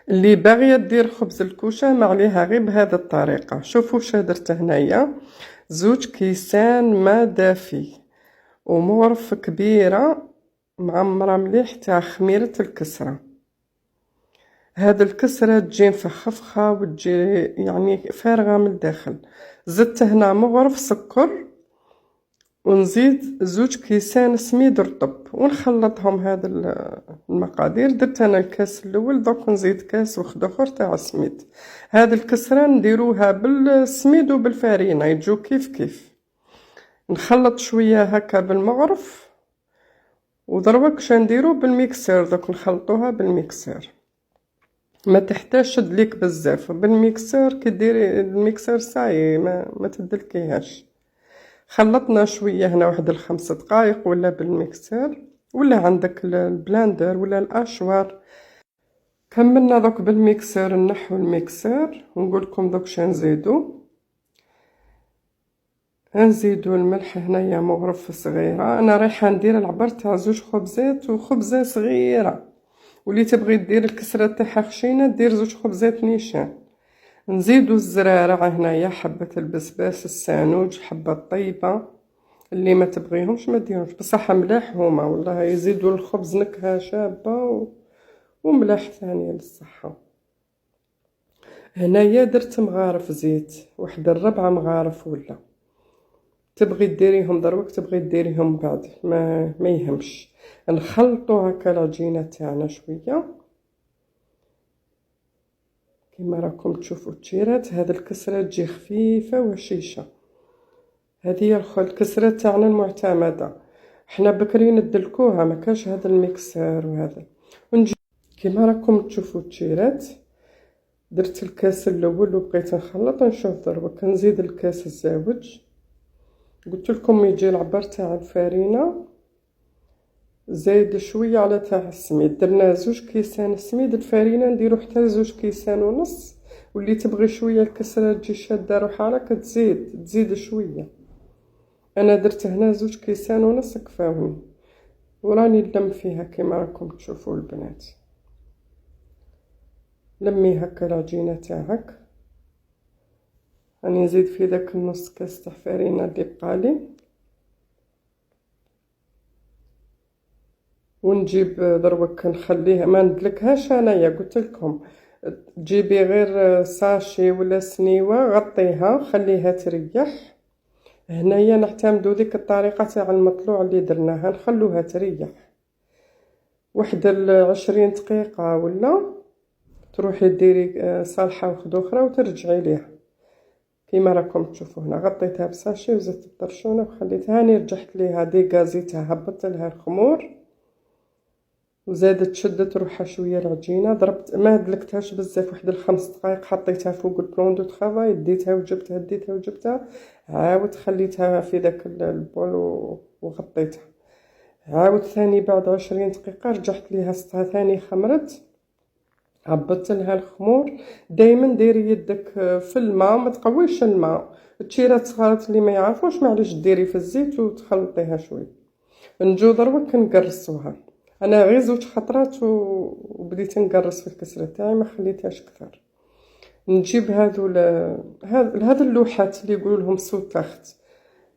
اللي باغيه دير خبز الكوشه ما عليها غير بهذه الطريقه. شوفوا واش درت هنايا: 2 كيسان ما دافي ومغرف كبيره معمره مليح تاع خميره الكسره. هاد الكسره تجي مفخفخه وتجي يعني فارغه من الداخل. زدت هنا مغرف سكر ونزيد 2 كيسان سميد رطب ونخلطهم. هاد المقادير درت انا الكاس الاول، دوك نزيد كاس واحد اخر تاع السميد. هاد الكسره نديروها بالسميد وبالفارينه يجو كيف كيف. نخلط شويه هكا بالمغرف ودروك واش نديرو بالميكسر، دوك نخلطوها بالميكسر. ما تحتاجش تدليك بزاف بالميكسر، كي ديري الميكسر صاي ما تدلكيهاش. خلطنا شويه هنا واحد 5 دقائق ولا بالميكسر ولا عندك البلاندر ولا الاشوار. كملنا دوك بالميكسر، نحو الميكسر ونقول لكم دوك شنو نزيدو الملح. هنايا مغرفه صغيره، انا رايحه ندير العبر تاع 2 خبزات وخبزه صغيره، واللي تبغي دير الكسره تاعها خشينه دير 2 خبزات نيشان. نزيدو الزرارع هنايا، حبه البسباس، السانوج، حبه طيبه، اللي ما تبغيهمش ما ديروش، بصح ملاح هما والله يزيدوا الخبز نكهه شابه وملاح ثانيه للصحه. هنايا درت مغارف زيت، واحد 4 مغارف، ولا تبغي ديريهم دروك تبغي ديريهم بعد ما يهمش. نخلطو هكا العجينه تاعنا شويه كما راكم تشوفوا التيرات. هاد الكسره تجي خفيفه وهشيشه، هذه هي الكسره تاعنا المعتمده. حنا بكري ندلكوها، ما كاش هذا الميكسر وهذا. ونجي كما راكم تشوفوا التيرات. درت الكاس الاول وبقيت نخلط نشوف دروك نزيد الكاس الزاوج. قلت لكم يجي العبر تاع الفارينه زايد شويه على تاع السميد. درنا 2 كيسان سميد، الفارينه نديرو حتى 2 كيسان ونص، واللي تبغي شويه الكسره تجي شاده روحها راك تزيد شويه. انا درت هنا 2 كيسان ونص كفاوني، وراني نلم فيها كما راكم تشوفوا البنات. لمي هكا العجينه تاعك. راني نزيد في داك النص كاس تاع فارينه اللي بقالي، ونجيب دروك نخليها ما ندلكهاش. انايا قلت لكم تجيبي غير ساشي ولا سنيوه غطيها خليها تريح. هنايا نعتمدوا ديك الطريقه تاع المطلوع اللي درناها، نخلوها تريح واحد 20 دقيقه، ولا تروحي ديري صالحه واحده اخرى وترجعي ليها كيما راكم تشوفوا. هنا غطيتها بساشي وزدت الطرشونه وخليتها. هاني رجعت ليها ديكازيتها، هبطت لها الخمور وزادت شدت روحها شويه العجينه. ضربت ما دلكتهاش بزاف، واحد 5 دقائق، حطيتها فوق البلون دو طرافاي، ديتها وجبتها عاود خليتها في داك البول وغطيتها. عاود ثاني بعد 20 دقيقه رجعت ليها ثاني خمرت، هبطت لها الخمور. دائما ديري يدك في الماء، ما تقويش الماء. التشيرات صغارت اللي ما يعرفوش معليش ديري في الزيت وتخلطيها شويه. نجو دروك نقرصوها. انا غير 2 خطرات وبديت نقرص في الكسره تاعي، ما خليتهاش كثر. نجيب هذا اللوحات اللي يقولوا لهم سوتاخت،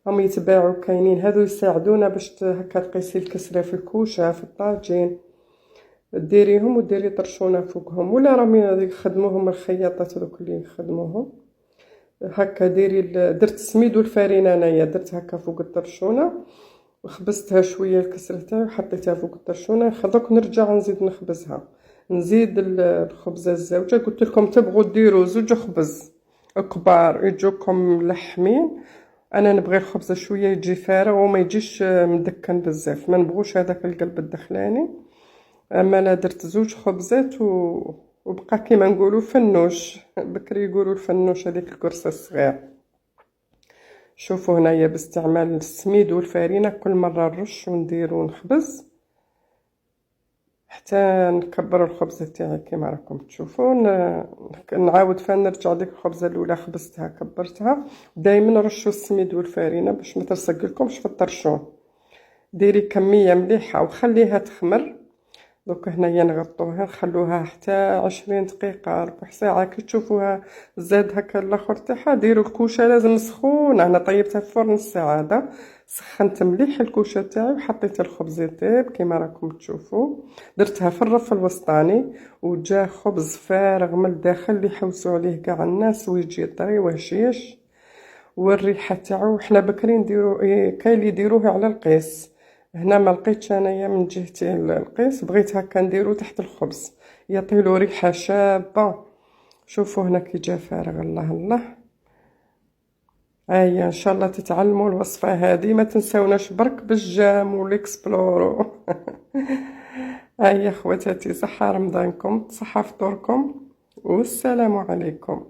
هم يتباعوا كاينين، هذو يساعدونا باش هكا تقيسي الكسره في الكوشه في الطاجين، ديريهم وديري طرشونه فوقهم، ولا راهم يخدموهم الخياطات هذوك اللي يخدموهم هكا. ديري درت السميد والفارينه، انايا درت هكا فوق الطرشونه وخبزتها شويه الكسره تاعي وحطيتها فوق الطرشونه. خذوك نرجع نزيد نخبزها، نزيد الخبزه الزوجه. قلت لكم تبغوا ديروا 2 خبز كبار يجوكم لحمين، انا نبغي الخبز شويه يجي فارغ وما يجيش مدكن بزاف، ما نبغوش هذاك القلب الدخلاني. اما لا درت 2 خبزات وبقى كيما نقولوا فنوش، بكري يقولوا الفنوش هذيك الكرسه الصغير. شوفوا هنايا باستعمال السميد والفارينه كل مره نرش وندير ونخبز حتى نكبر الخبزه تاعي كما راكم تشوفون. نعاود نرجع ديك الخبزه الاولى خبزتها كبرتها. دائما رشوا السميد والفارينه باش ما تلصق لكمش في الطرشون. ديري كميه مليحه وخليها تخمر. دوك هنايا نغطوها نخلوها حتى 20 دقيقة ربع ساعة. كي تشوفوها زاد هكا الاخر تاعها ديروا الكوشه لازم سخونه. انا طيبتها في الفرن الساعه هذا، سخنت مليح الكوشه تاعي وحطيت الخبز يطيب كيما راكم تشوفوا. درتها في الرف الوسطاني وجا خبز فارغ من الداخل اللي يحوسوا عليه كاع الناس ويجي طري وهشيش. والريحه تاعو حنا بكري نديرو كاين اللي يديروه على القيس. هنا ما لقيتش انايا من جهتي القيس، بغيت هكا نديرو تحت الخبز يعطيلو ريحه شابه. شوفوا هنا كي جا فارغ، الله الله. هيا ان شاء الله تتعلموا الوصفه هذه، ما تنساوناش برك بالجام والاكسبلورو. هيا خواتاتي، صحه رمضانكم، صحه فطوركم، والسلام عليكم.